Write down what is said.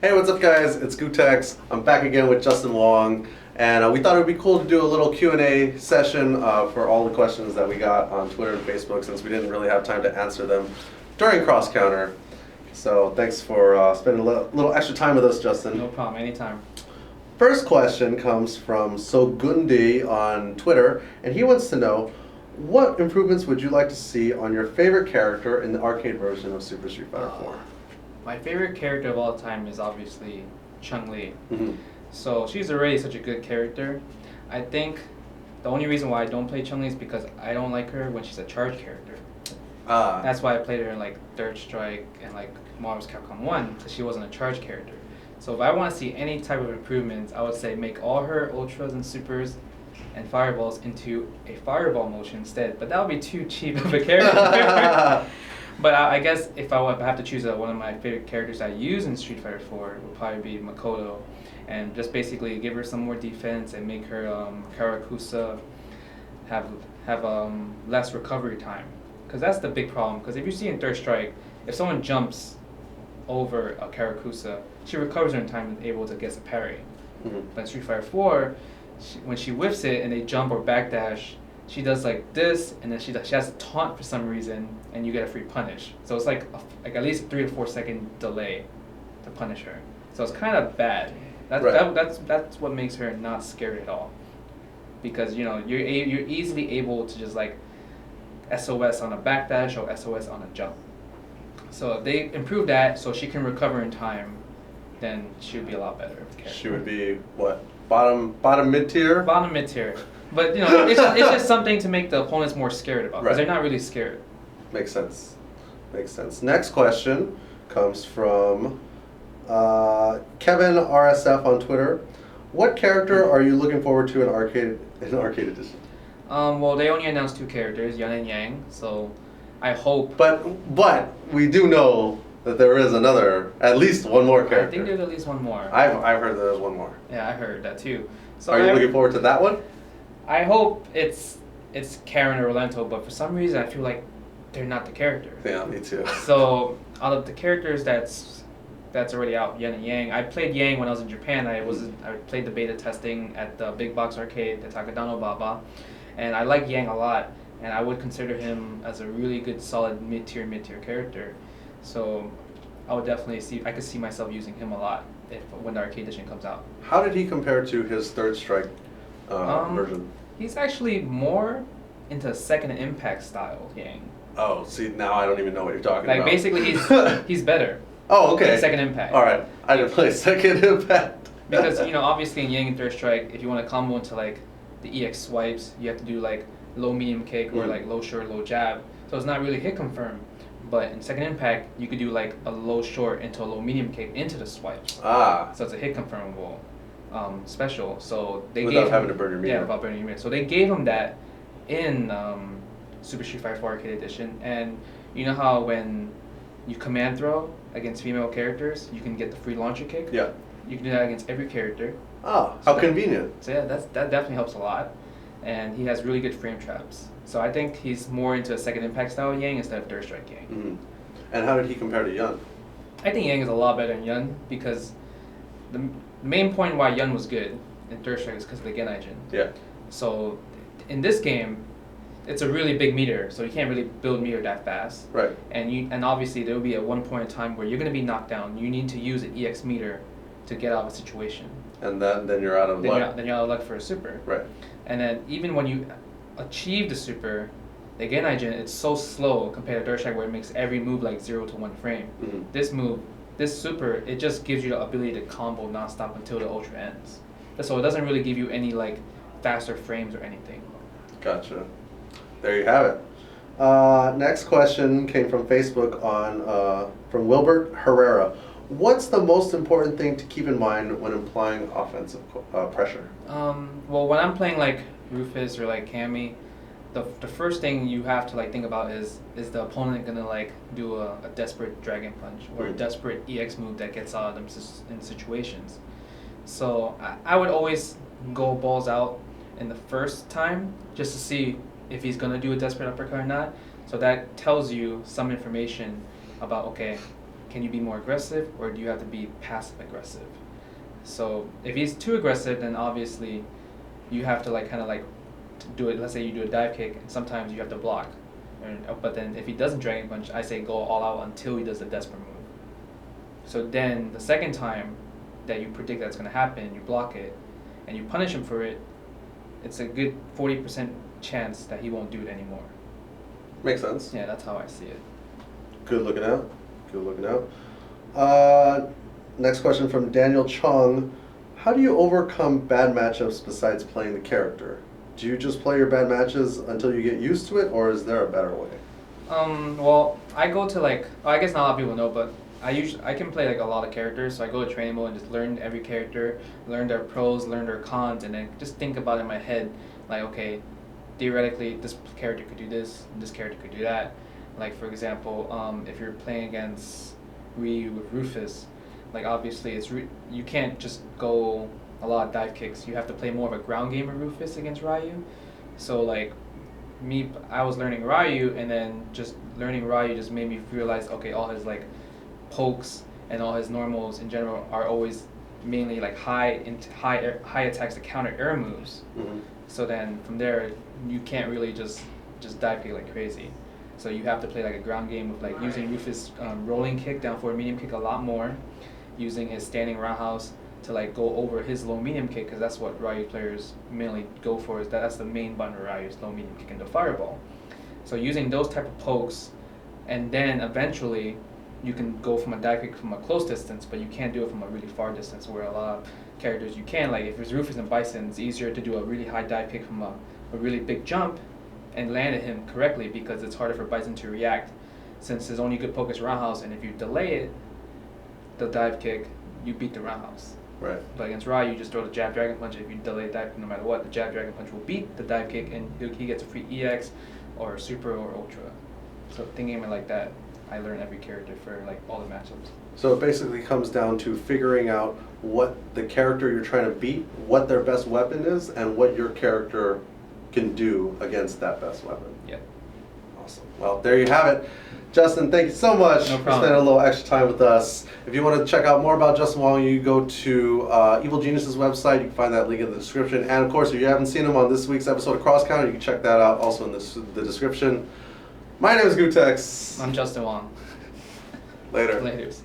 Hey, what's up guys? It's Gutex. I'm back again with Justin Wong, and we thought it would be cool to do a little Q&A session for all the questions that we got on Twitter and Facebook since we didn't really have time to answer them during Cross Counter. So thanks for spending a little extra time with us, Justin. No problem, anytime. First question comes from Sogundi on Twitter, and he wants to know, what improvements would you like to see on your favorite character in the arcade version of Super Street Fighter 4? My favorite character of all time is obviously Chun-Li. Mm-hmm. So she's already such a good character. I think the only reason why I don't play Chun-Li is because I don't like her when she's a charge character. That's why I played her in like Third Strike and like Marvel's Capcom 1, because she wasn't a charge character. So if I want to see any type of improvements, I would say make all her ultras and supers and fireballs into a fireball motion instead. But that would be too cheap of a character. But I guess if I have to choose one of my favorite characters I use in Street Fighter 4, it would probably be Makoto. And just basically give her some more defense and make her Karakusa have less recovery time. Because that's the big problem. Because if you see in Third Strike, if someone jumps over a Karakusa, she recovers her in time and able to get a parry. Mm-hmm. But in Street Fighter 4, when she whiffs it and they jump or backdash, she does like this, and then she has a taunt for some reason, and you get a free punish. So it's like at least a 3 to 4 second delay to punish her. So it's kind of bad. That's what makes her not scary at all. Because you're easily able to just like SOS on a backdash or SOS on a jump. So if they improve that so she can recover in time, then she would be a lot better. She would be what? Bottom mid tier? Bottom mid tier. But it's just something to make the opponents more scared about, because they're not really scared. Makes sense. Makes sense. Next question comes from Kevin RSF on Twitter. What character are you looking forward to in arcade edition? Well, they only announced 2 characters, Yan and Yang. So I hope. But we do know that there is at least one more character. I think there's at least one more. I've heard there's one more. Yeah, I heard that too. So are you looking forward to that one? I hope it's Karen or Rolento, but for some reason I feel like they're not the character. Yeah, me too. So out of the characters that's already out, Yan and Yang. I played Yang when I was in Japan. I played the beta testing at the Big Box Arcade, the Takadano Baba, and I like Yang a lot, and I would consider him as a really good, solid mid-tier character. So I would definitely I could see myself using him a lot when the arcade edition comes out. How did he compare to his Third Strike version? He's actually more into second impact style Yang. Oh, see, now I don't even know what you're talking about. Like basically he's better. Oh, okay. Second impact. All right, I didn't play second impact. Because obviously in Yang and Third Strike, if you want to combo into like the EX swipes, you have to do like low medium kick or like low short low jab. So it's not really hit confirm. But in second impact, you could do like a low short into a low medium kick into the swipes. So it's a hit confirmable special. So they without having to burn your meter. Yeah, without burning your meter. So they gave him that in Super Street Fighter 4 Arcade Edition. And you know how when you command throw against female characters, you can get the free launcher kick? Yeah. You can do that against every character. How convenient. So yeah, that definitely helps a lot. And he has really good frame traps. So I think he's more into a second impact style Yang instead of Third Strike Yang. Mm-hmm. And how did he compare to Yun? I think Yang is a lot better than Yun, because the main point why Yun was good in Third Strike is because of the Genai-jin. Yeah. So in this game, it's a really big meter, so you can't really build meter that fast. Right. And obviously there will be at one point in time where you're going to be knocked down. You need to use an EX meter to get out of a situation. And then you're out of luck. Then you're out of luck for a super. Right. And then even when you achieve the super, the Genai-jin, it's so slow compared to Third Strike where it makes every move like 0 to 1 frame. Mm-hmm. This super, it just gives you the ability to combo nonstop until the ultra ends. So it doesn't really give you any like faster frames or anything. Gotcha. There you have it. Next question came from Facebook from Wilbert Herrera. What's the most important thing to keep in mind when applying offensive pressure? Well, when I'm playing like Rufus or like Cammy, the first thing you have to like think about is the opponent gonna like do a desperate dragon punch or a desperate EX move that gets out of them in situations. So I would always go balls out in the first time just to see if he's gonna do a desperate uppercut or not. So that tells you some information about, okay, can you be more aggressive, or do you have to be passive aggressive? So if he's too aggressive, then obviously you have to like kind of like do it. Let's say you do a dive kick, and sometimes you have to block. But then if he doesn't Dragon Punch, I say go all out until he does the desperate move. So then the second time that you predict that's going to happen, you block it, and you punish him for it, it's a good 40% chance that he won't do it anymore. Makes sense. Yeah, that's how I see it. Good looking out. Good looking out. Next question from Daniel Chung. How do you overcome bad matchups besides playing the character? Do you just play your bad matches until you get used to it, or is there a better way? Well, I go to like, I guess not a lot of people know, but I can play like a lot of characters, so I go to training mode and just learn every character, learn their pros, learn their cons, and then just think about it in my head, like, okay, theoretically this character could do this, and this character could do that. Like for example, if you're playing against Ryu with Rufus, like obviously you can't just go a lot of dive kicks. You have to play more of a ground game with Rufus against Ryu. So like I was learning Ryu, and then just learning Ryu just made me realize, okay, all his like pokes and all his normals in general are always mainly like high attacks to counter air moves. Mm-hmm. So then from there you can't really just dive kick like crazy. So you have to play like a ground game with like using Rufus' rolling kick down forward medium kick a lot more, using his standing roundhouse to like go over his low medium kick, because that's what Ryu players mainly go for. That's the main button of Ryu's low medium kick and the fireball. So using those type of pokes, and then eventually you can go from a dive kick from a close distance, but you can't do it from a really far distance, where a lot of characters you can. Like if it's Rufus and Bison, it's easier to do a really high dive kick from a really big jump and land at him correctly, because it's harder for Bison to react, since his only good poke is roundhouse, and if you delay it, the dive kick, you beat the roundhouse. Right. But against Ryu, you just throw the jab Dragon Punch. If you delay the dive kick, no matter what, the jab Dragon Punch will beat the dive kick, and he gets a free EX or Super or Ultra. So thinking of it like that, I learn every character for like all the matchups. So it basically comes down to figuring out what the character you're trying to beat, what their best weapon is, and what your character can do against that best weapon. Yeah. Awesome. Well, there you have it. Justin, thank you so much No for problem. spending a little extra time with us. If you want to check out more about Justin Wong, you go to Evil Genius's website. You can find that link in the description. And of course, if you haven't seen him on this week's episode of Cross Counter, you can check that out also in the description. My name is Gutex. I'm Justin Wong. Later. Laters.